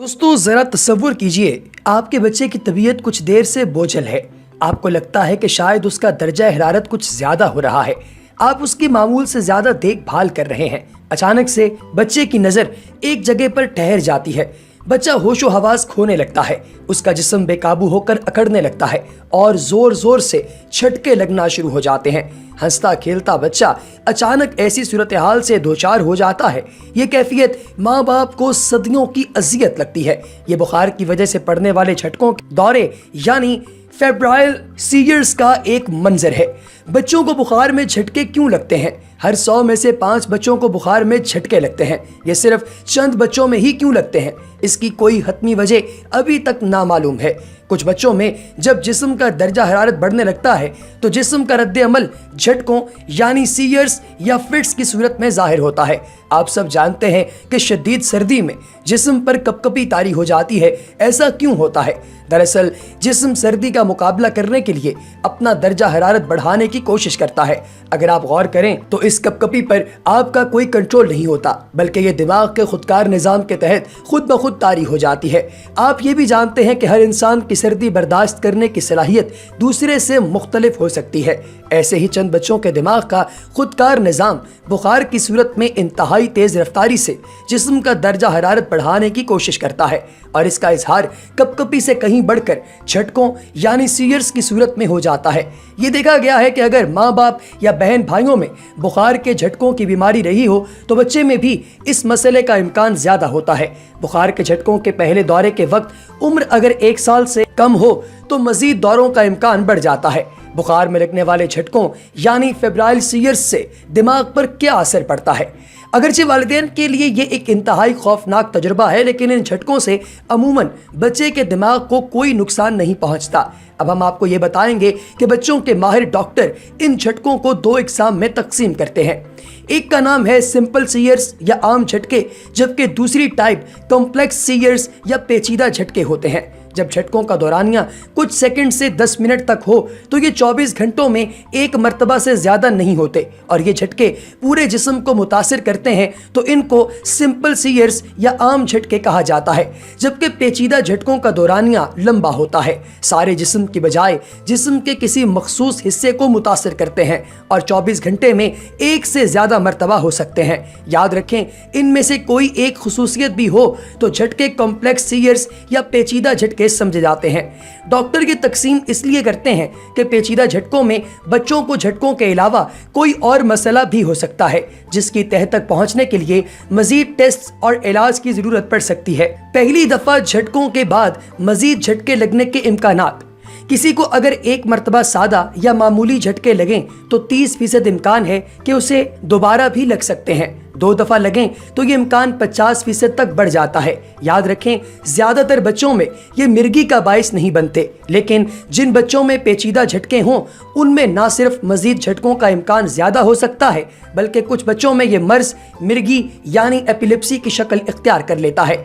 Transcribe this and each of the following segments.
दोस्तों ज़रा तसव्वुर कीजिए, आपके बच्चे की तबीयत कुछ देर से बोझल है। आपको लगता है कि शायद उसका दर्जा हरारत कुछ ज़्यादा हो रहा है। आप उसकी मामूल से ज़्यादा देखभाल कर रहे हैं। अचानक से बच्चे की नज़र एक जगह पर ठहर जाती है। बच्चा होशो हवास खोने लगता है, उसका जिस्म बेकाबू होकर अकड़ने लगता है और ज़ोर ज़ोर से झटके लगना शुरू हो जाते हैं। हंसता खेलता बच्चा अचानक ऐसी सूरत हाल से दोचार हो जाता है। ये कैफियत माँ बाप को सदियों की अजियत लगती है। ये बुखार की वजह से पड़ने वाले झटकों के दौरे यानी फेब्राइल सीजर्स का एक मंजर है। बच्चों को बुखार में झटके क्यों लगते हैं? हर 100 में से 5 बच्चों को बुखार में झटके लगते हैं। ये सिर्फ चंद बच्चों में ही क्यों लगते हैं? इसकी कोई हतमी वजह अभी तक नामालूम है। कुछ बच्चों में जब जिस्म का दर्जा हरारत बढ़ने लगता है तो जिस्म का रद्द अमल झटकों यानी सीजर्स या फिट्स की सूरत में जाहिर होता है। आप सब जानते हैं कि शदीद सर्दी में जिस्म पर कपकपी तारी हो जाती है। ऐसा क्यों होता है? दरअसल जिस्म सर्दी का मुकाबला करने के लिए अपना दर्जा हरारत बढ़ाने की कोशिश करता है। अगर आप गौर करें तो इस कपकपी पर आपका कोई कंट्रोल नहीं होता, बल्कि ये दिमाग के खुदकार निज़ाम के तहत खुद ब खुद तारी हो जाती है। आप ये भी जानते हैं कि हर इंसान की सर्दी बर्दाश्त करने की सलाहियत दूसरे से मुख्तलिफ हो सकती है। ऐसे ही चंद बच्चों के दिमाग का खुदकार निज़ाम बुखार की सूरत में इंतहाई तेज़ रफ्तारी से जिस्म का दर्जा हरारत बढ़ाने की कोशिश करता है और इसका इजहार कपकपी से कहीं बढ़कर झटकों यानी सीजर्स की सूरत में हो जाता है। ये देखा गया है कि अगर माँ बाप या बहन भाइयों में बुखार के झटकों की बीमारी रही हो तो बच्चे में भी इस मसले का इम्कान ज़्यादा होता है। बुखार के झटकों के पहले दौरे के वक्त उम्र अगर 1 साल से कम हो तो मजीद दौरों का इम्कान बढ़ जाता है। बुखार में लगने वाले झटकों यानी फेब्राइल सीजर्स से दिमाग पर क्या असर पड़ता है? अगरचे वालिदैन के लिए ये एक इंतहाई खौफनाक तजुर्बा है, लेकिन इन झटकों से अमूमन बच्चे के दिमाग को कोई नुकसान नहीं पहुंचता। अब हम आपको ये बताएंगे कि बच्चों के माहिर डॉक्टर इन झटकों को 2 इकसाम में तकसीम करते हैं। एक का नाम है सिंपल सीजर्स या आम झटके, जबकि दूसरी टाइप कॉम्प्लेक्स सीजर्स या पेचीदा झटके होते हैं। जब झटकों का दौरानिया कुछ सेकंड से 10 मिनट तक हो तो ये 24 घंटों में एक मर्तबा से ज़्यादा नहीं होते और ये झटके पूरे जिस्म को मुतासिर करते हैं तो इनको सिंपल सीजर्स या आम झटके कहा जाता है। जबकि पेचीदा झटकों का दौरानिया लंबा होता है, सारे जिस्म की बजाय जिस्म के किसी मखसूस हिस्से को मुतासिर करते हैं और 24 घंटे में एक से ज़्यादा मर्तबा हो सकते हैं। याद रखें, इनमें से कोई एक खुसूसियत भी हो तो झटके कॉम्प्लेक्स सीजर्स या पेचीदा झटके समझे जाते हैं। डॉक्टर ये तकसीम इसलिए करते हैं कि पेचीदा झटकों में बच्चों को झटकों के अलावा कोई और मसला भी हो सकता है, जिसकी तह तक पहुंचने के लिए मजीद टेस्ट और इलाज की जरूरत पड़ सकती है। पहली दफा झटकों के बाद मजीद झटके लगने के इम्कानात। किसी को अगर एक मर्तबा सादा या मामूली झटके लगें तो 30% इम्कान है कि उसे दोबारा भी लग सकते हैं। 2 दफ़ा लगें तो ये इम्कान 50% तक बढ़ जाता है। याद रखें, ज़्यादातर बच्चों में ये मिर्गी का बाइस नहीं बनते, लेकिन जिन बच्चों में पेचीदा झटके हों उनमें ना सिर्फ मजीद झटकों का इम्कान ज़्यादा हो सकता है, बल्कि कुछ बच्चों में ये मर्ज मिर्गी यानी एपिलेप्सी की शक्ल इख्तियार कर लेता है।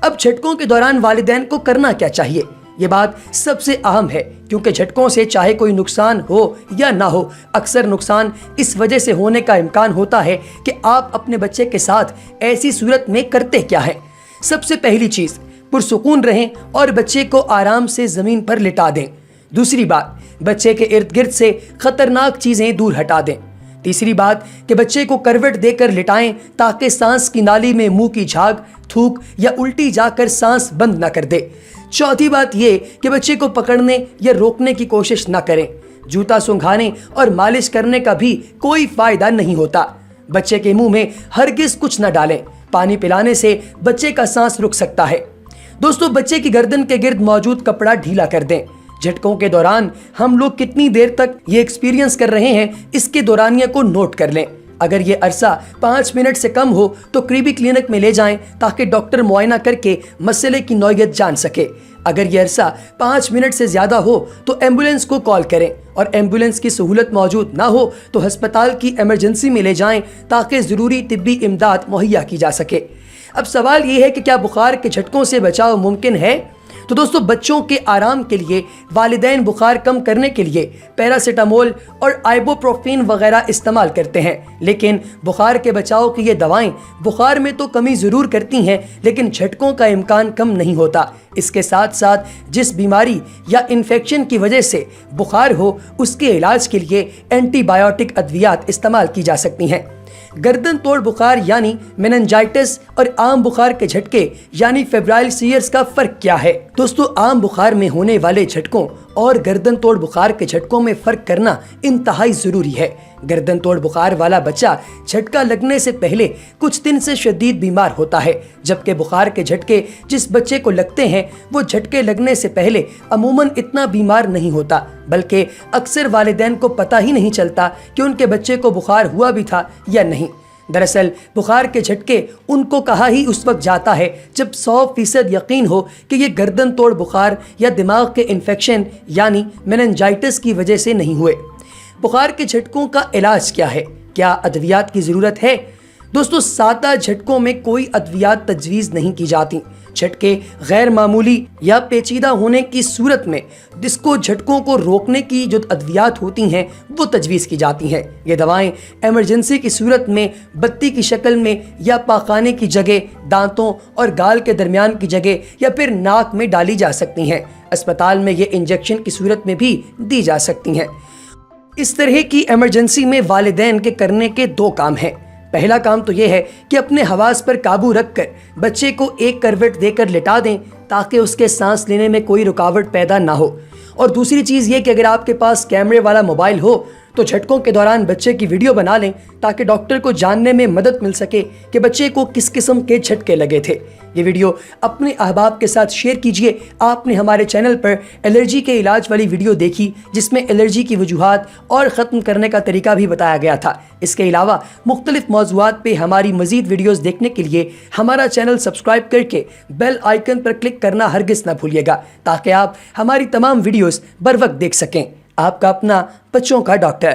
अब झटकों के दौरान वालिदैन को करना क्या चाहिए? ये बात सबसे अहम है, क्योंकि झटकों से चाहे कोई नुकसान हो या ना हो, अक्सर नुकसान इस वजह से होने का इम्कान होता है कि आप अपने बच्चे के साथ ऐसी सूरत में करते क्या हैं। सबसे पहली चीज़, पुरसुकून रहें और बच्चे को आराम से ज़मीन पर लिटा दें। दूसरी बात, बच्चे के इर्द गिर्द से ख़तरनाक चीज़ें दूर हटा दें। तीसरी बात कि बच्चे को करवट देकर लिटाएं ताकि सांस की नाली में मुंह की झाग, थूक या उल्टी जाकर सांस बंद न कर दे। चौथी बात ये कि बच्चे को पकड़ने या रोकने की कोशिश न करें। जूता सूंघाने और मालिश करने का भी कोई फायदा नहीं होता। बच्चे के मुंह में हरगिज कुछ न डालें। पानी पिलाने से बच्चे का सांस रुक सकता है। दोस्तों, बच्चे की गर्दन के गिर्द मौजूद कपड़ा ढीला कर दें। झटकों के दौरान हम लोग कितनी देर तक ये एक्सपीरियंस कर रहे हैं, इसके दौरानिया को नोट कर लें। अगर ये अरसा 5 मिनट से कम हो तो करीबी क्लिनिक में ले जाएं ताकि डॉक्टर मुआयना करके मसले की नौयत जान सके। अगर ये अरसा 5 मिनट से ज़्यादा हो तो एम्बुलेंस को कॉल करें और एम्बुलेंस की सहूलत मौजूद ना हो तो हस्पताल की इमरजेंसी में ले जाएं ताकि ज़रूरी तिब्बी इमदाद मुहैया की जा सके। अब सवाल ये है कि क्या बुखार के झटकों से बचाव मुमकिन है? تو دوستو بچوں کے آرام کے لیے والدین بخار کم کرنے کے لیے پیراسیٹامول اور آئبوپروفین وغیرہ استعمال کرتے ہیں، لیکن بخار کے بچاؤ کی یہ دوائیں بخار میں تو کمی ضرور کرتی ہیں لیکن جھٹکوں کا امکان کم نہیں ہوتا۔ اس کے ساتھ ساتھ جس بیماری یا انفیکشن کی وجہ سے بخار ہو اس کے علاج کے لیے اینٹی بایوٹک ادویات استعمال کی جا سکتی ہیں۔ گردن توڑ بخار یعنی میننجائٹس اور عام بخار کے جھٹکے یعنی فیبرائل سیئرز کا فرق کیا ہے؟ دوستو عام بخار میں ہونے والے جھٹکوں اور گردن توڑ بخار کے جھٹکوں میں فرق کرنا انتہائی ضروری ہے۔ گردن توڑ بخار والا بچہ جھٹکا لگنے سے پہلے کچھ دن سے شدید بیمار ہوتا ہے، جبکہ بخار کے جھٹکے جس بچے کو لگتے ہیں وہ جھٹکے لگنے سے پہلے عموماً اتنا بیمار نہیں ہوتا، بلکہ اکثر والدین کو پتہ ہی نہیں چلتا کہ ان کے بچے کو بخار ہوا بھی تھا یا نہیں۔ دراصل بخار کے جھٹکے ان کو کہا ہی اس وقت جاتا ہے جب 100% یقین ہو کہ یہ گردن توڑ بخار یا دماغ کے انفیکشن یعنی میننجائٹس کی وجہ سے نہیں ہوئے۔ بخار کے جھٹکوں کا علاج کیا ہے؟ کیا ادویات کی ضرورت ہے؟ دوستو سادہ جھٹکوں میں کوئی ادویات تجویز نہیں کی جاتی۔ جھٹکے غیر معمولی یا پیچیدہ ہونے کی صورت میں ڈسکو جھٹکوں کو روکنے کی جو ادویات ہوتی ہیں وہ تجویز کی جاتی ہیں۔ یہ دوائیں ایمرجنسی کی صورت میں بتی کی شکل میں یا پاخانے کی جگہ، دانتوں اور گال کے درمیان کی جگہ یا پھر ناک میں ڈالی جا سکتی ہیں۔ اسپتال میں یہ انجیکشن کی صورت میں بھی دی جا سکتی ہیں۔ اس طرح کی ایمرجنسی میں والدین کے کرنے کے 2 کام ہیں۔ پہلا کام تو یہ ہے کہ اپنے حواس پر قابو رکھ کر بچے کو ایک کروٹ دے کر لٹا دیں تاکہ اس کے سانس لینے میں کوئی رکاوٹ پیدا نہ ہو، اور دوسری چیز یہ کہ اگر آپ کے پاس کیمرے والا موبائل ہو تو جھٹکوں کے دوران بچے کی ویڈیو بنا لیں تاکہ ڈاکٹر کو جاننے میں مدد مل سکے کہ بچے کو کس قسم کے جھٹکے لگے تھے۔ یہ ویڈیو اپنے احباب کے ساتھ شیئر کیجئے۔ آپ نے ہمارے چینل پر الرجی کے علاج والی ویڈیو دیکھی جس میں الرجی کی وجوہات اور ختم کرنے کا طریقہ بھی بتایا گیا تھا۔ اس کے علاوہ مختلف موضوعات پہ ہماری مزید ویڈیوز دیکھنے کے لیے ہمارا چینل سبسکرائب کر کے بیل آئیکن پر کلک کرنا ہرگز نہ بھولیے گا تاکہ آپ ہماری تمام ویڈیوز بر وقت دیکھ سکیں۔ آپ کا اپنا بچوں کا ڈاکٹر۔